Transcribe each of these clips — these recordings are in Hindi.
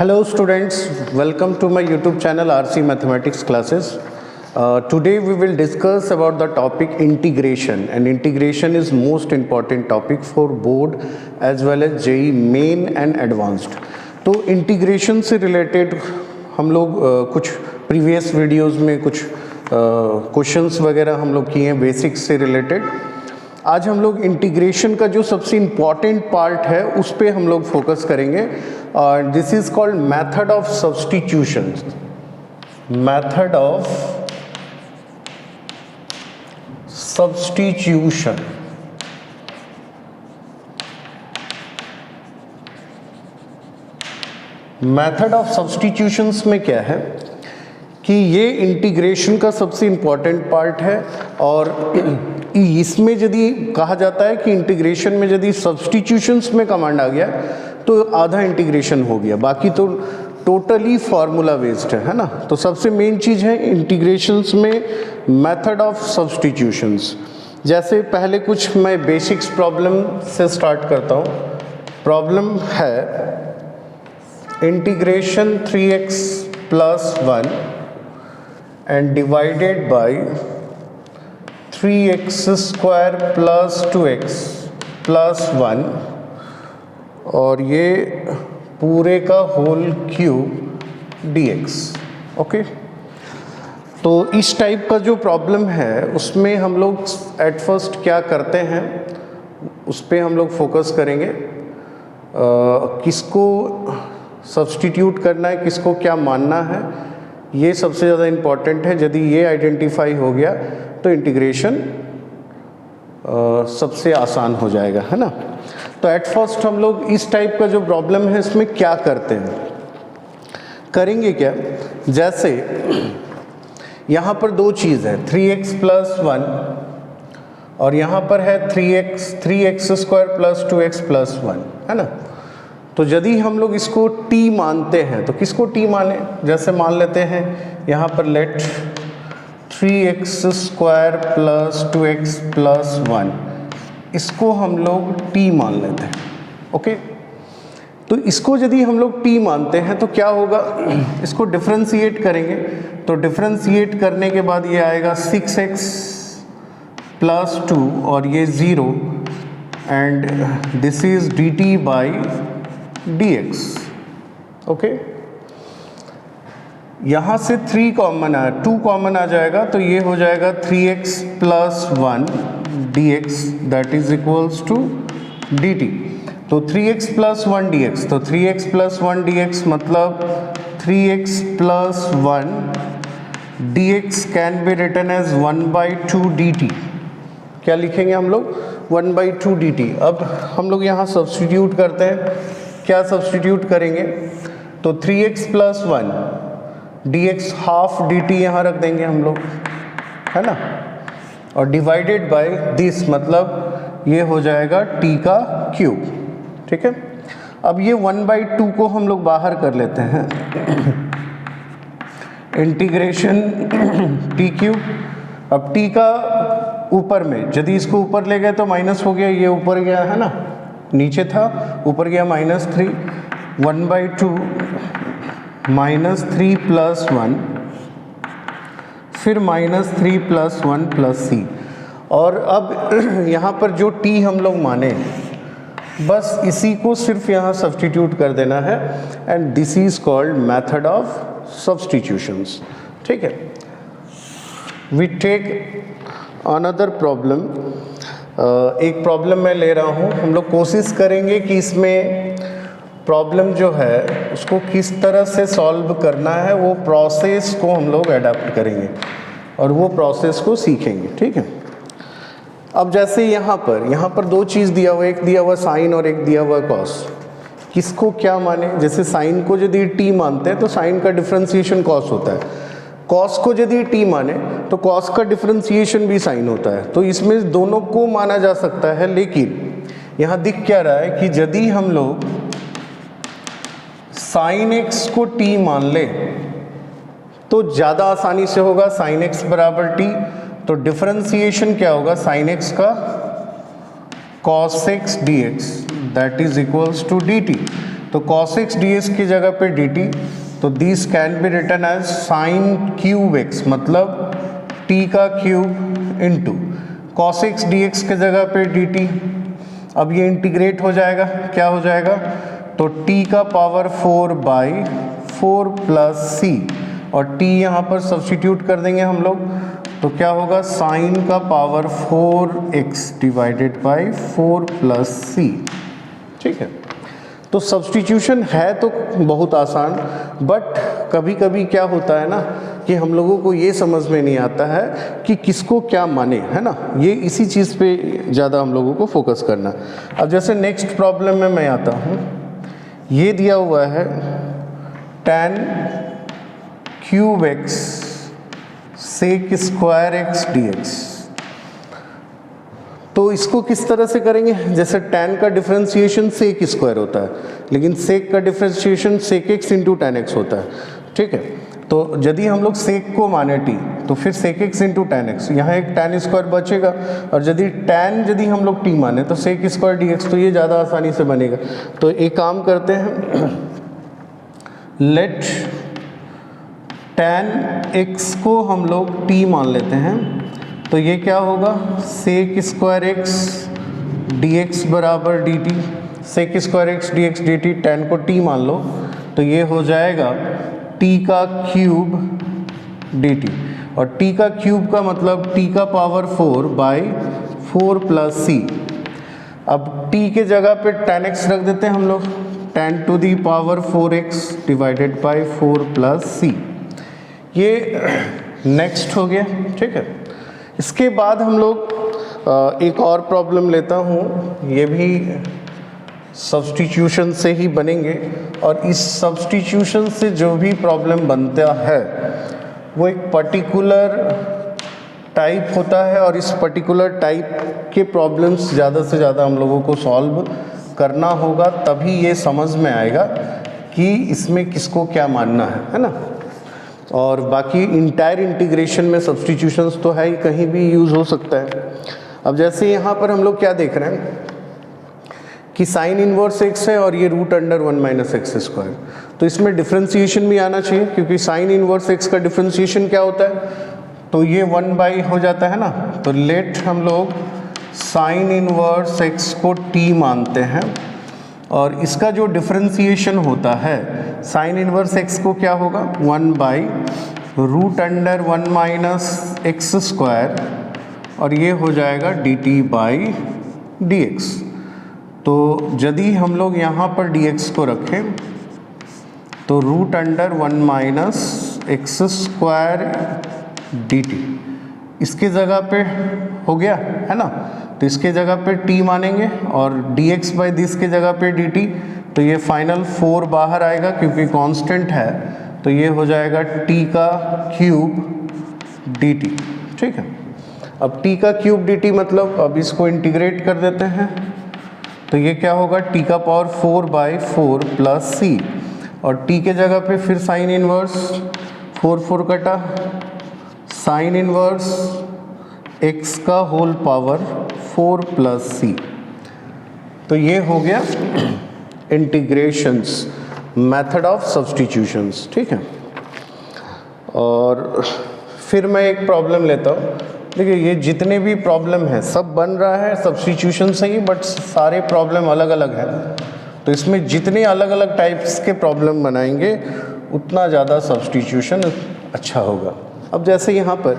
Hello students, welcome to my YouTube channel RC Mathematics Classes. Today we will discuss about the topic integration, and integration is most important topic for board as well as JEE main and advanced. तो इंटीग्रेशन से रिलेटेड हम लोग कुछ प्रीवियस वीडियोस में कुछ क्वेश्चंस वगैरह हम लोग किए हैं बेसिक्स से रिलेटेड. आज हम लोग इंटीग्रेशन का जो सबसे इम्पॉर्टेंट पार्ट है उस पे हम लोग फोकस करेंगे. और this is called method of substitution. Method of substitution. Method of substitutions में क्या है कि ये इंटीग्रेशन का सबसे इम्पॉर्टेंट पार्ट है. और इसमें यदि कहा जाता है कि इंटीग्रेशन में यदि सब्स्टिट्यूशंस में कमांड आ गया तो आधा इंटीग्रेशन हो गया, बाकी तो टोटली फार्मूला बेस्ड है ना. तो सबसे मेन चीज़ है इंटीग्रेशंस में मेथड ऑफ सब्स्टिट्यूशंस. जैसे पहले कुछ मैं बेसिक्स प्रॉब्लम से स्टार्ट करता हूँ. प्रॉब्लम है integration 3x plus 1 and divided by 3x square plus 2x plus 1 और ये पूरे का होल क्यूब dx. ओके, तो इस टाइप का जो प्रॉब्लम है उसमें हम लोग एट फर्स्ट क्या करते हैं उस पर हम लोग फोकस करेंगे. किसको सब्स्टिट्यूट करना है, किसको क्या मानना है, ये सबसे ज़्यादा इम्पॉर्टेंट है. यदि ये आइडेंटिफाई हो गया तो इंटीग्रेशन सबसे आसान हो जाएगा, है ना. तो एट फर्स्ट हम लोग इस टाइप का जो प्रॉब्लम है इसमें क्या करते हैं, करेंगे क्या. जैसे यहाँ पर दो चीज़ है 3x plus 1 और यहाँ पर है 3x square plus 2x plus 1, है ना. तो यदि हम लोग इसको t मानते हैं तो किसको t माने, जैसे मान लेते हैं यहाँ पर late 3x square plus 2x plus 1, इसको हम लोग t मान लेते हैं. ओके, तो इसको यदि हम लोग t मानते हैं तो क्या होगा, इसको डिफरेंशिएट करेंगे. तो डिफरेंशिएट करने के बाद ये आएगा 6x plus 2 और ये 0 and this is dt by dx. Okay, यहाँ से 3 कॉमन आ 2 कॉमन आ जाएगा तो ये हो जाएगा 3x plus 1 dx that is equals to dt. तो 3x plus 1 dx, तो 3x plus 1 dx मतलब 3x plus 1 dx can be written as 1/2 dt. क्या लिखेंगे हम लोग, 1/2 dt. अब हम लोग यहाँ सब्स्टिट्यूट करते हैं. क्या सब्स्टिट्यूट करेंगे, तो 3x plus 1 dx half dt यहाँ रख देंगे हम लोग, है ना. और डिवाइडेड बाय दिस मतलब ये हो जाएगा t का क्यूब. ठीक है, अब ये 1/2 को हम लोग बाहर कर लेते हैं. Integration t cube. अब t का ऊपर में यदि इसको ऊपर ले गए तो माइनस हो गया, ये ऊपर गया है ना, नीचे था ऊपर गया -3. 1/2 -3 plus 1 फिर -3 plus 1 plus c. और अब यहाँ पर जो t हम लोग माने बस इसी को सिर्फ यहाँ सब्स्टिट्यूट कर देना है and this is called method of substitutions. ठीक है, वी टेक अनदर प्रॉब्लम. एक प्रॉब्लम मैं ले रहा हूँ. हम लोग कोशिश करेंगे कि इसमें प्रॉब्लम जो है उसको किस तरह से सॉल्व करना है वो प्रोसेस को हम लोग अडॉप्ट करेंगे और वो प्रोसेस को सीखेंगे. ठीक है, अब जैसे यहाँ पर दो चीज़ दिया हुआ, एक दिया हुआ साइन और एक दिया हुआ कॉस. किसको क्या माने, जैसे साइन को यदि t मानते हैं तो साइन का डिफ्रेंसिएशन कॉस होता है. कॉस को यदि t माने तो कॉस का डिफरेंशिएशन भी साइन होता है. तो इसमें दोनों को माना जा सकता है, लेकिन यहाँ दिख क्या रहा है कि यदि हम लोग साइन x को t मान ले तो ज़्यादा आसानी से होगा. साइन x बराबर t, तो डिफरेंशिएशन क्या होगा साइन x का cos x dx that is equals to dt. तो cos x dx की जगह पे dt, तो this can be written as sine cube x, मतलब t का cube into cos x dx के जगह पे dt। अब ये इंटीग्रेट हो जाएगा, क्या हो जाएगा, तो t का पावर 4/4 प्लस c, और t यहाँ पर सब्स्टिट्यूट कर देंगे हम लोग, तो क्या होगा, साइन का power 4x divided by 4 plus c। ठीक है, तो सब्स्टिट्यूशन है तो बहुत आसान, बट कभी कभी क्या होता है ना कि हम लोगों को ये समझ में नहीं आता है कि किसको क्या माने, है ना, ये इसी चीज़ पे ज़्यादा हम लोगों को फोकस करना। अब जैसे नेक्स्ट प्रॉब्लम में मैं आता हूँ, ये दिया हुआ है tan cube x sec square x dx, तो इसको किस तरह से करेंगे, जैसे tan का डिफरेंशिएशन सेक स्क्वायर होता है, लेकिन सेक का डिफरेंशिएशन सेक x इंटू टैन एक्स होता है। ठीक है, तो यदि हम लोग सेक को माने t, तो फिर सेक x इंटू टैन एक्स, यहाँ एक टैन स्क्वायर बचेगा, और यदि हम लोग t माने तो सेक स्क्वायर dx, तो ये ज़्यादा आसानी से बनेगा। तो एक काम करते हैं, लेट टैन x को हम लोग t मान लेते हैं, तो ये क्या होगा, सेक स्क्वायर x dx बराबर dt, sec square x dx dt, tan को t मान लो, तो ये हो जाएगा t का क्यूब dt, और t का क्यूब का मतलब t का पावर 4/4 प्लस c। अब t के जगह पे tan x रख देते हैं हम लोग, tan to the power 4x divided by 4 plus c, ये नेक्स्ट हो गया। ठीक है, इसके बाद हम लोग एक और प्रॉब्लम लेता हूँ, ये भी सब्स्टिट्यूशन से ही बनेंगे, और इस सब्स्टिट्यूशन से जो भी प्रॉब्लम बनता है वो एक पर्टिकुलर टाइप होता है, और इस पर्टिकुलर टाइप के प्रॉब्लम्स ज़्यादा से ज़्यादा हम लोगों को सॉल्व करना होगा, तभी ये समझ में आएगा कि इसमें किसको क्या मानना है ना। और बाकी इंटायर इंटीग्रेशन में सब्स्टिट्यूशंस तो है ही, कहीं भी यूज़ हो सकता है। अब जैसे यहाँ पर हम लोग क्या देख रहे हैं कि साइन इनवर्स x है और ये root under 1 minus x square, तो इसमें डिफ्रेंसिएशन भी आना चाहिए, क्योंकि साइन इनवर्स x का डिफ्रेंसिएशन क्या होता है, तो ये 1 हो जाता है ना। तो लेट हम लोग साइन इनवर्स x को t मानते हैं, और इसका जो डिफ्रेंसिएशन होता है साइन इनवर्स x को क्या होगा, 1/रूट अंडर 1 माइनस एक्स स्क्वायर, और ये हो जाएगा dt/dx। तो यदि हम लोग यहाँ पर dx को रखें तो root under 1 minus x square dt, इसके जगह पे हो गया है ना, तो इसके जगह पे t मानेंगे, और dx/दिस के जगह पे dt, तो ये फाइनल 4 बाहर आएगा क्योंकि कांस्टेंट है, तो ये हो जाएगा t का क्यूब dt। ठीक है, अब t का क्यूब dt मतलब अब इसको इंटीग्रेट कर देते हैं, तो ये क्या होगा, t का पावर 4/4 प्लस c, और t के जगह पे फिर साइन इनवर्स 4 कटा, साइन इनवर्स x का होल पावर 4 प्लस c। तो ये हो गया इंटीग्रेशंस, मेथड ऑफ सब्स्टिट्यूशंस। ठीक है, और फिर मैं एक प्रॉब्लम लेता हूँ। देखिए, ये जितने भी प्रॉब्लम हैं सब बन रहा है सब्स्टिट्यूशन से ही, बट सारे प्रॉब्लम अलग अलग हैं, तो इसमें जितने अलग अलग टाइप्स के प्रॉब्लम बनाएंगे उतना ज़्यादा सब्स्टिट्यूशन अच्छा होगा। अब जैसे यहाँ पर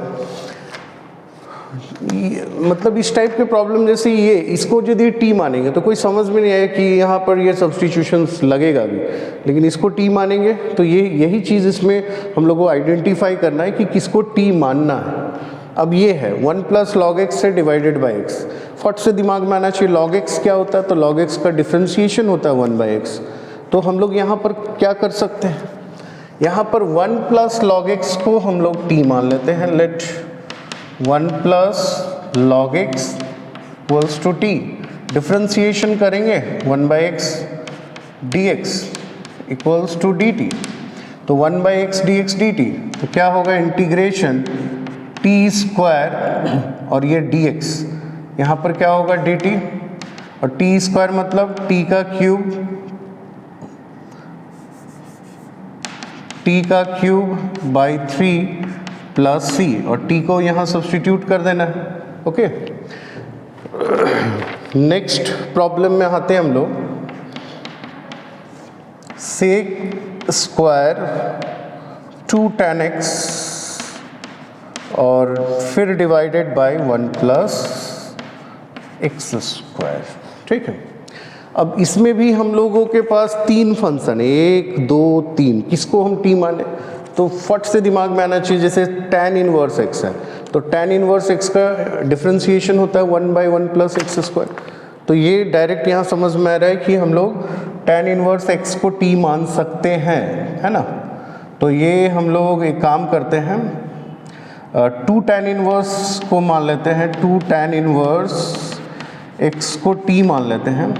मतलब इस टाइप के प्रॉब्लम, जैसे ये, इसको यदि टी मानेंगे तो कोई समझ में नहीं आएगा कि यहाँ पर ये सब्स्टिट्यूशंस लगेगा भी, लेकिन इसको टी मानेंगे तो ये यही चीज़ इसमें हम लोग को आइडेंटिफाई करना है कि किसको टी मानना है। अब ये है 1 प्लस लॉग एक्स है डिवाइडेड बाई एक्स, फट से दिमाग में आना चाहिए लॉग एक्स क्या होता है, तो लॉग एक्स का डिफ्रेंशिएशन होता है 1/x। तो हम लोग यहाँ पर क्या कर सकते हैं, यहाँ पर 1 प्लस लॉग एक्स को हम लोग टी मान लेते हैं, let 1 plus log x equals to t, differentiation करेंगे 1/x dx equals to dt, तो 1/x dx dt, तो क्या होगा इंटीग्रेशन t स्क्वायर और ये dx, यहाँ पर क्या होगा dt, और t स्क्वायर मतलब t का क्यूब टी का क्यूब बाई 3 प्लस सी, और टी को यहाँ सब्स्टिट्यूट कर देना है। ओके, नेक्स्ट प्रॉब्लम में आते हैं हम लोग। सेक स्क्वायर 2 tan x और फिर divided by 1 plus x square. ठीक है, अब इसमें भी हम लोगों के पास 3 फंक्शन है, 1 2 3। किसको हम टी माने? तो फट से दिमाग में आना चाहिए, जैसे tan इनवर्स x है तो tan इनवर्स x का डिफ्रेंशिएशन होता है 1/1 प्लस एक्स स्क्वायर। तो ये डायरेक्ट यहाँ समझ में आ रहा है कि हम लोग tan इनवर्स x को t मान सकते हैं, है ना। तो ये हम लोग एक काम करते हैं, 2 tan इनवर्स को मान लेते हैं, 2 tan इनवर्स x को t मान लेते हैं।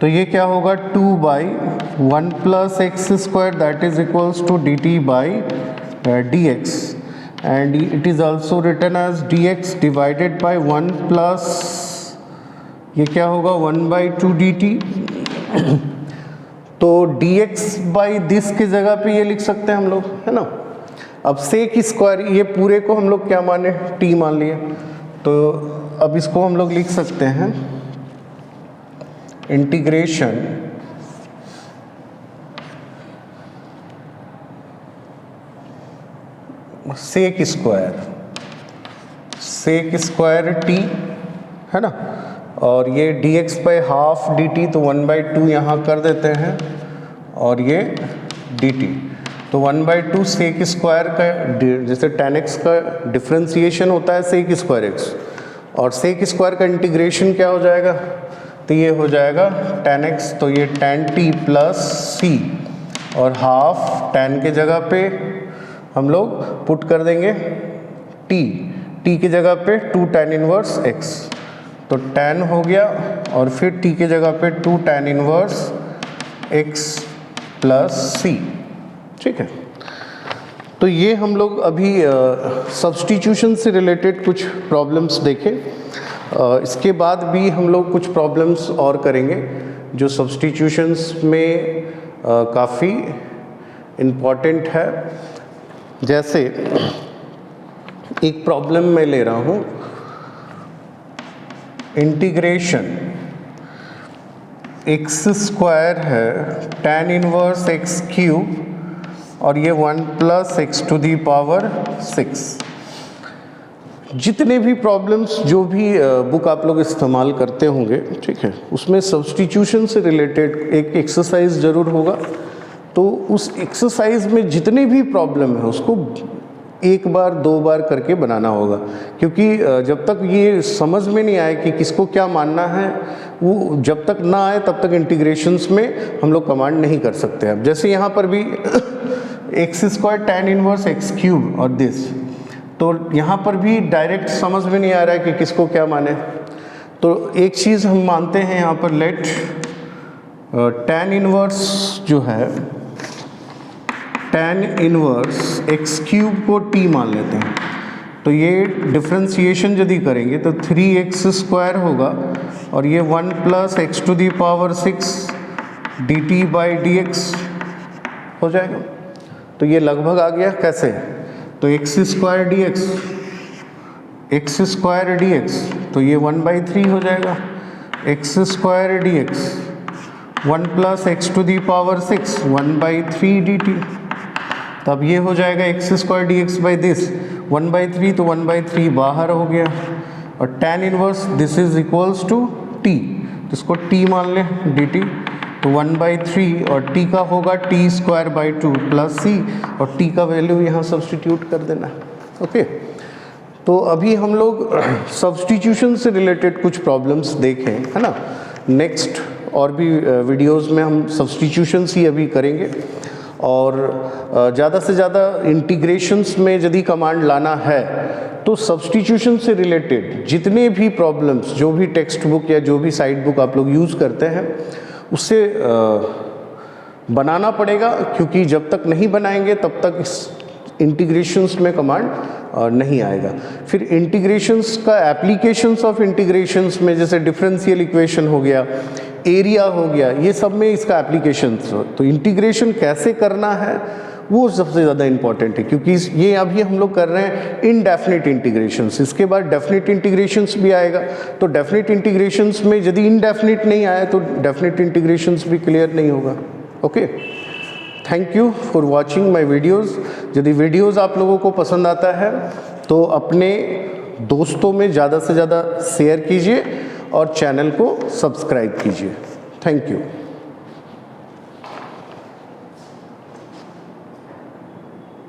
तो ये क्या होगा, 2/1 plus x square that is equals to dt by dx, and it is also written as dx divided by 1 plus, ये क्या होगा, 1/2 dt। तो dx बाई दिस की जगह पे ये लिख सकते हैं हम लोग, है ना। अब सेक स्क्वायर, ये पूरे को हम लोग क्या माने, t मान लिए। तो अब इसको हम लोग लिख सकते हैं इंटीग्रेशन सेक स्क्वायर t, है ना, और ये dx बाई हाफ dt, तो 1/2 यहाँ कर देते हैं, और ये dt, तो 1/2 सेक स्क्वायर का, जैसे tan x का डिफ्रेंशिएशन होता है सेक स्क्वायर x, और सेक स्क्वायर का इंटीग्रेशन क्या हो जाएगा, तो ये हो जाएगा tan x, तो ये tan t प्लस c, और हाफ tan के जगह पे हम लोग पुट कर देंगे t की जगह पे 2 tan इनवर्स x, तो tan हो गया, और फिर t की जगह पे 2 tan inverse x plus c। ठीक है, तो ये हम लोग अभी सब्स्टिट्यूशन से रिलेटेड कुछ प्रॉब्लम्स देखें। इसके बाद भी हम लोग कुछ प्रॉब्लम्स और करेंगे जो सब्स्टिट्यूशंस में काफ़ी इम्पॉर्टेंट है। जैसे एक प्रॉब्लम मैं ले रहा हूँ, इंटीग्रेशन एक्स स्क्वायर है tan इनवर्स एक्स क्यूब, और ये 1 plus x to the power 6। जितने भी प्रॉब्लम्स जो भी बुक आप लोग इस्तेमाल करते होंगे, ठीक है, उसमें सब्स्टिट्यूशन से रिलेटेड एक एक्सरसाइज ज़रूर होगा। तो उस एक्सरसाइज में जितने भी प्रॉब्लम है उसको 1 बार 2 बार करके बनाना होगा, क्योंकि जब तक ये समझ में नहीं आए कि किसको क्या मानना है, वो जब तक ना आए तब तक इंटीग्रेशंस में हम लोग कमांड नहीं कर सकते। अब जैसे यहाँ पर भी x square tan inverse x cube और दिस, तो यहाँ पर भी डायरेक्ट समझ में नहीं आ रहा है कि किसको क्या माने। तो एक चीज़ हम मानते हैं यहाँ पर, लेट tan इनवर्स जो है, tan इनवर्स एक्स क्यूब को t मान लेते हैं। तो ये डिफ्रेंशिएशन यदि करेंगे तो 3x स्क्वायर होगा, और ये 1 plus x to the power 6 dt by dx हो जाएगा। तो ये लगभग आ गया। कैसे? तो एक्स स्क्वायर डी एक्स, तो ये 1/3 हो जाएगा। X square d x 1 plus x to the power 6 1/3 dt। तो अब ये हो जाएगा x square d x by this 1/3, तो 1/3 बाहर हो गया, और tan inverse this is equals to t, तो इसको t मान लें dt, तो 1/3, और t का होगा t square by 2 plus c, और t का वैल्यू यहाँ सब्स्टिट्यूट कर देना। ओके, तो अभी हम लोग सब्स्टिट्यूशन से रिलेटेड कुछ प्रॉब्लम्स देखें, है ना। नेक्स्ट और भी वीडियोस में हम सब्स्टिट्यूशंस ही अभी करेंगे, और ज़्यादा से ज़्यादा इंटीग्रेशंस में यदि कमांड लाना है तो सब्स्टिट्यूशन से रिलेटेड जितने भी प्रॉब्लम्स, जो भी टेक्स्ट बुक या जो भी साइट बुक आप लोग यूज़ करते हैं उससे बनाना पड़ेगा, क्योंकि जब तक नहीं बनाएंगे तब तक इस इंटीग्रेशंस में कमांड नहीं आएगा। फिर इंटीग्रेशंस का एप्लीकेशंस ऑफ इंटीग्रेशंस में जैसे डिफरेंशियल इक्वेशन हो गया, एरिया हो गया, ये सब में इसका एप्लीकेशंस। तो इंटीग्रेशन कैसे करना है वो सबसे ज़्यादा इंपॉर्टेंट है, क्योंकि ये अभी हम लोग कर रहे हैं इनडेफिनिट इंटीग्रेशंस, इसके बाद डेफिनिट इंटीग्रेशंस भी आएगा। तो डेफिनिट इंटीग्रेशंस में यदि इनडेफिनिट नहीं आया तो डेफिनिट इंटीग्रेशंस भी क्लियर नहीं होगा। Okay, thank you for watching my videos. यदि वीडियोज़ आप लोगों को पसंद आता है तो अपने दोस्तों में ज़्यादा से ज़्यादा शेयर कीजिए और चैनल को सब्सक्राइब कीजिए। Thank you.